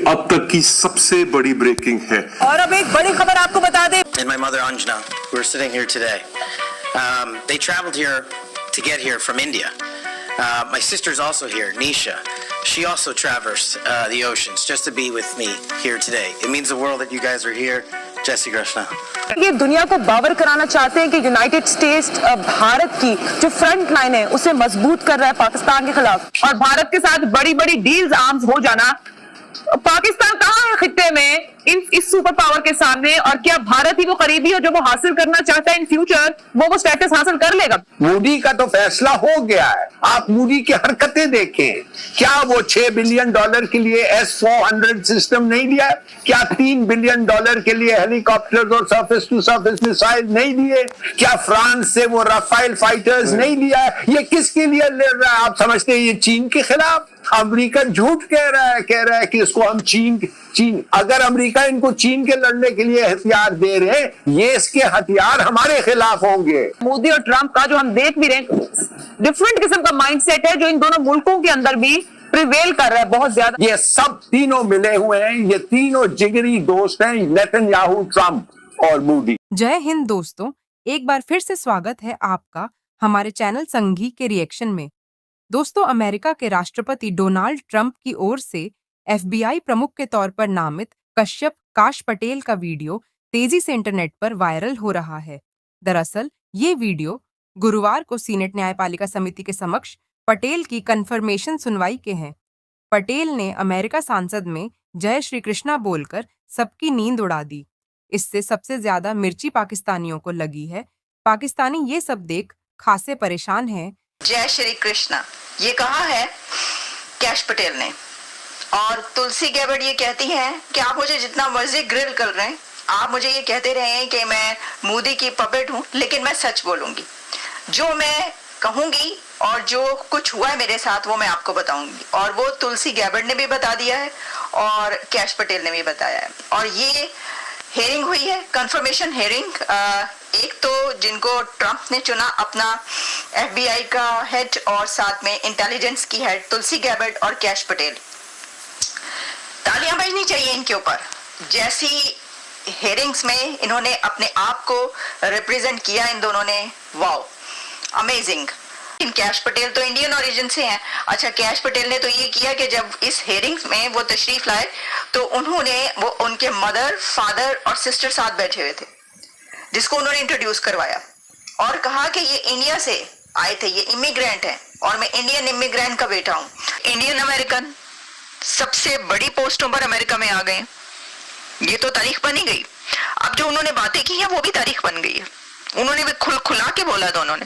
अब तक की सबसे बड़ी ब्रेकिंग है। और अब एक बड़ी खबर आपको बता दें। And my mother Anjana, we're sitting here today. They traveled here to get here from India. My sister's also here, Nisha. She also traversed the oceans just to be with me here today. It means the world that you guys are here. Jai Shri Krishna. ये दुनिया को बावर कराना चाहते हैं कि United states Bharat की जो front line है उसे मजबूत कर रहा है पाकिस्तान के खिलाफ, और भारत के साथ बड़ी बड़ी डील्स आर्म्स हो जाना। पाकिस्तान कहाँ है खित्ते में इस सुपर पावर के सामने, और क्या भारत ही वो करीबी है जो वो हासिल करना चाहता है इन फ्यूचर, वो स्टेटस हासिल कर लेगा? मोदी का तो फैसला हो गया है। आप मोदी की हरकतें देखें, क्या वो $6 बिलियन के लिए S-400 सिस्टम नहीं दिया? क्या $3 बिलियन के लिए हेलीकॉप्टर और सरफेस टू सरफेस मिसाइल नहीं दिए? क्या फ्रांस से वो राफेल फाइटर्स नहीं दिया? ये किसके लिए ले रहा है? आप समझते हैं ये चीन के खिलाफ? अमेरिका झूठ कह रहा है कि इसको हम चीन अगर अमेरिका इनको चीन के लड़ने के लिए हथियार दे रहे हैं, ये इसके हथियार हमारे खिलाफ होंगे। मोदी और ट्रंप का जो हम देख भी रहे हैं, डिफरेंट किस्म का माइंडसेट है जो इन दोनों मुल्कों के अंदर भी प्रिवेल कर रहा है बहुत ज्यादा। ये सब तीनों मिले हुए हैं, ये तीनों जिगरी दोस्त हैं, नेतन्याहू, ट्रंप और मोदी। जय हिंद दोस्तों, एक बार फिर से स्वागत है आपका हमारे चैनल संघी के रिएक्शन में। दोस्तों, अमेरिका के राष्ट्रपति डोनाल्ड ट्रंप की ओर से FBI प्रमुख के तौर पर नामित कश्यप काश पटेल का वीडियो तेजी से इंटरनेट पर वायरल हो रहा है। दरअसल ये वीडियो गुरुवार को सीनेट न्यायपालिका समिति के समक्ष पटेल की कन्फर्मेशन सुनवाई के हैं। पटेल ने अमेरिका सांसद में जय श्री कृष्णा बोलकर सबकी नींद उड़ा दी। इससे सबसे ज्यादा मिर्ची पाकिस्तानियों को लगी है। पाकिस्तानी ये सब देख खासे परेशान हैं। जय श्री कृष्णा ये कहा है कैश पटेल ने, और तुलसी गैबर्ट ये कहती हैं कि आप मुझे जितना मर्जी ग्रिल कर रहे हैं, आप मुझे ये कहते रहे हैं कि मैं मोदी की पपेट हूं, लेकिन मैं सच बोलूंगी। जो मैं कहूंगी और जो कुछ हुआ है मेरे साथ वो मैं आपको बताऊंगी। और वो तुलसी गैबर्ट ने भी बता दिया है और कैश पटेल ने भी बताया है। और ये हेयरिंग हुई है, कंफर्मेशन हेयरिंग। एक तो जिनको ट्रंप ने चुना अपना FBI का हेड और साथ में इंटेलिजेंस की हेड, तुलसी गैबर्ट और कैश पटेल। तालियां बजनी चाहिए इनके ऊपर। जैसी हेयरिंग्स में इन्होंने अपने आप को रिप्रेजेंट किया इन दोनों ने, वाओ अमेजिंग। कैश पटेल तो इंडियन ओरिजिन से हैं। अच्छा, कैश पटेल ने तो ये किया कि जब इस हेयरिंग्स में वो तशरीफ लाए तो वो उनके मदर, फादर और सिस्टर साथ बैठे हुए थे, जिसको उन्होंने इंट्रोड्यूस करवाया और कहा कि ये इंडिया से आए थे, ये इमिग्रेंट हैं और मैं इंडियन इमिग्रेंट का बेटा हूँ। इंडियन अमेरिकन सबसे बड़ी पोस्टों पर अमेरिका में आ गए, ये तो तारीख बनी गई। अब जो उन्होंने बातें की है वो भी तारीख बन गई है। उन्होंने भी खुला के बोला था, उन्होंने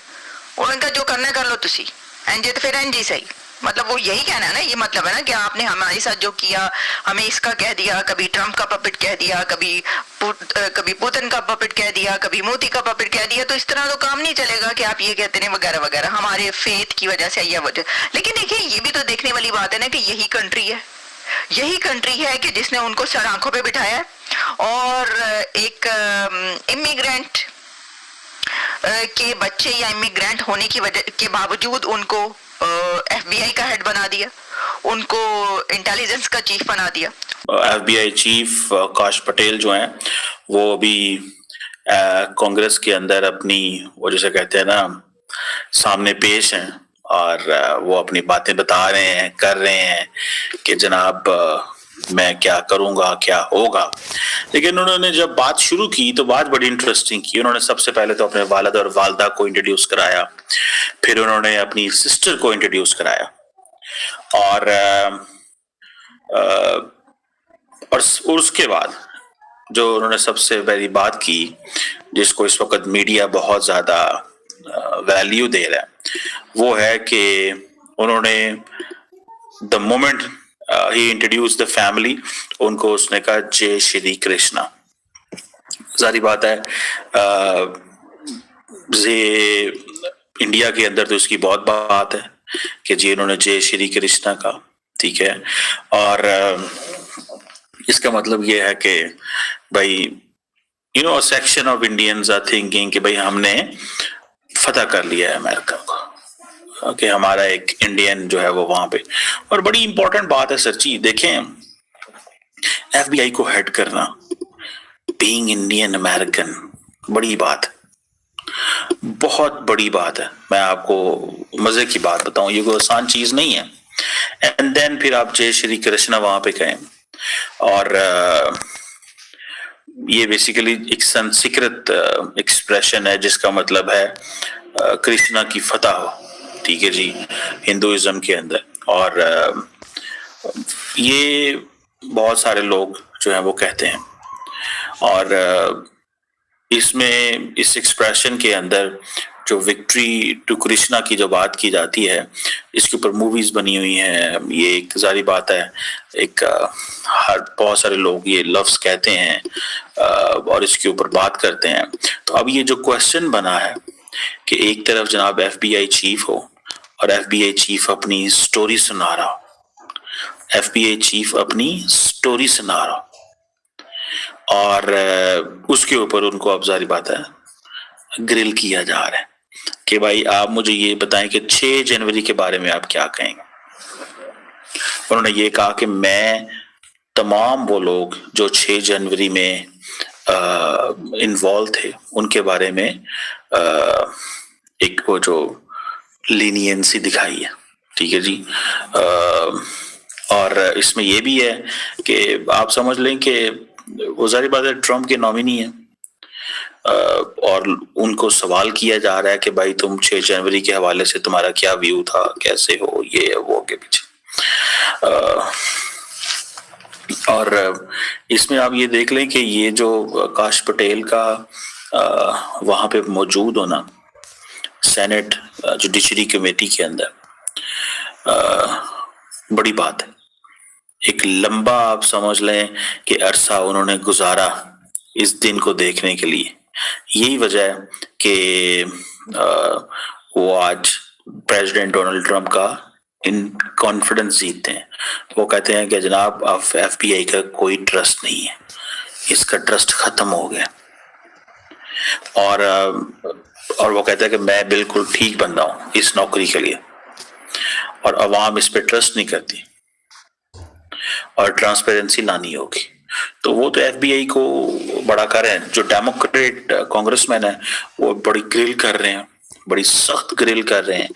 कहा जो करना कर लो तुसी, एनजे तो फिर एनजी सही। मतलब वो यही कहना है ना, ये मतलब है ना कि आपने हमारे साथ जो किया, हमें इसका कह दिया, कभी ट्रंप का पपेट कह दिया, कभी पुतिन का पपेट कह दिया, कभी मोदी का पपेट कह दिया। तो इस तरह तो काम नहीं चलेगा कि आप ये कहते हैं वगैरह वगैरह, हमारे फेथ की वजह से या वजह। लेकिन देखिए, ये भी तो देखने वाली बात है ना कि यही कंट्री है कि जिसने उनको सर आंखों पे बिठाया है और एक इमिग्रेंट के बच्चे या इमिग्रेंट होने की वजह के बावजूद उनको FBI का हेड बना दिया, उनको इंटेलिजेंस का चीफ बना दिया। FBI चीफ काश पटेल जो हैं वो अभी कांग्रेस के अंदर अपनी वो जैसे कहते हैं ना सामने पेश हैं और वो अपनी बातें बता रहे हैं, कर रहे हैं कि जनाब मैं क्या करूंगा, क्या होगा। लेकिन उन्होंने जब बात शुरू की तो बात बड़ी इंटरेस्टिंग की। उन्होंने सबसे पहले तो अपने वालिद और वालदा को इंट्रोड्यूस कराया, फिर उन्होंने अपनी सिस्टर को इंट्रोड्यूस कराया और उसके बाद जो उन्होंने सबसे पहली बात की, जिसको इस वक्त मीडिया बहुत ज्यादा वैल्यू दे रहा है, वो है कि उन्होंने the moment he introduced the family, उनको उसने कहा जय श्री कृष्णा। सारी बात है इंडिया के अंदर तो उसकी बहुत बात है कि जी उन्होंने जय श्री कृष्णा का, ठीक है। और इसका मतलब ये है कि भाई section of Indians are thinking कि भाई हमने फतह कर लिया है अमेरिका को, कि हमारा एक इंडियन जो है वो वहां पे। और बड़ी इंपॉर्टेंट बात है सच्ची, देखें FBI को हेड करना, बीइंग इंडियन अमेरिकन, बड़ी बात, बहुत बड़ी बात है। मैं आपको मजे की बात बताऊं, ये कोई आसान चीज नहीं है। एंड देन फिर आप जय श्री कृष्णा वहां पे कहें, और ये बेसिकली एक संस्कृत एक्सप्रेशन है जिसका मतलब है कृष्णा की फतह हो, ठीक है जी, हिंदुइज्म के अंदर। और ये बहुत सारे लोग जो है वो कहते हैं, और इसमें इस एक्सप्रेशन के अंदर जो विक्ट्री टू कृष्णा की जो बात की जाती है, इसके ऊपर मूवीज बनी हुई हैं। ये एक जारी बात है, एक हर बहुत सारे लोग ये लफ्ज कहते हैं और इसके ऊपर बात करते हैं। तो अब ये जो क्वेश्चन बना है कि एक तरफ जनाब FBI चीफ हो और FBI चीफ अपनी स्टोरी सुना रहा हो, FBI चीफ अपनी स्टोरी सुना रहा हो, और उसके ऊपर उनको अब जारी बात है ग्रिल किया जा रहा है कि भाई आप मुझे ये बताएं कि 6 जनवरी के बारे में आप क्या कहेंगे। उन्होंने ये कहा कि मैं तमाम वो लोग जो 6 जनवरी में इन्वॉल्व थे उनके बारे में एक वो जो लीनियंसी दिखाई है, ठीक है जी। और इसमें ये भी है कि आप समझ लें कि वो जारी बात है ट्रम्प के नॉमिनी है, और उनको सवाल किया जा रहा है कि भाई तुम 6 जनवरी के हवाले से तुम्हारा क्या व्यू था, कैसे हो, ये वो के पीछे। और इसमें आप ये देख लें कि ये जो काश पटेल का वहां पे मौजूद होना सेनेट जुडिशरी कमेटी के अंदर बड़ी बात है। एक लंबा आप समझ लें कि अरसा उन्होंने गुजारा इस दिन को देखने के लिए। यही वजह है कि वो आज प्रेसिडेंट डोनाल्ड ट्रंप का इन कॉन्फिडेंस जीतते हैं। वो कहते हैं कि जनाब अब FBI का कोई ट्रस्ट नहीं है, इसका ट्रस्ट खत्म हो गया। और वो कहता है कि मैं बिल्कुल ठीक बंदा हूं इस नौकरी के लिए, और अवाम इस पे ट्रस्ट नहीं करती और ट्रांसपेरेंसी लानी होगी। तो वो तो FBI को बड़ा कर रहे हैं। जो डेमोक्रेट कांग्रेसमैन है वो बड़ी ग्रिल कर रहे हैं, बड़ी सख्त ग्रिल कर रहे हैं।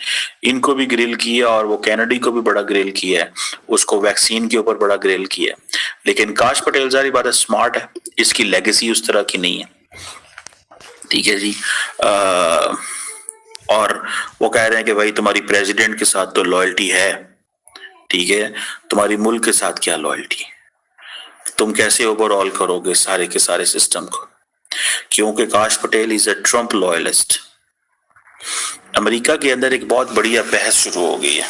इनको भी ग्रिल किया और वो कैनेडी को भी बड़ा ग्रिल किया है, उसको वैक्सीन के ऊपर बड़ा ग्रिल किया है। लेकिन काश पटेल जारी बात है स्मार्ट है, इसकी लेगेसी उस तरह की नहीं है, ठीक है जी। और वो कह रहे हैं कि भाई तुम्हारी प्रेसिडेंट के साथ तो लॉयल्टी है, ठीक है, तुम्हारी मुल्क के साथ क्या लॉयल्टी, तुम कैसे ओवरऑल करोगे सारे के सारे सिस्टम को, क्योंकि काश Patel is a Trump loyalist. America के अंदर एक बहुत बढ़िया बहस शुरू हो गई है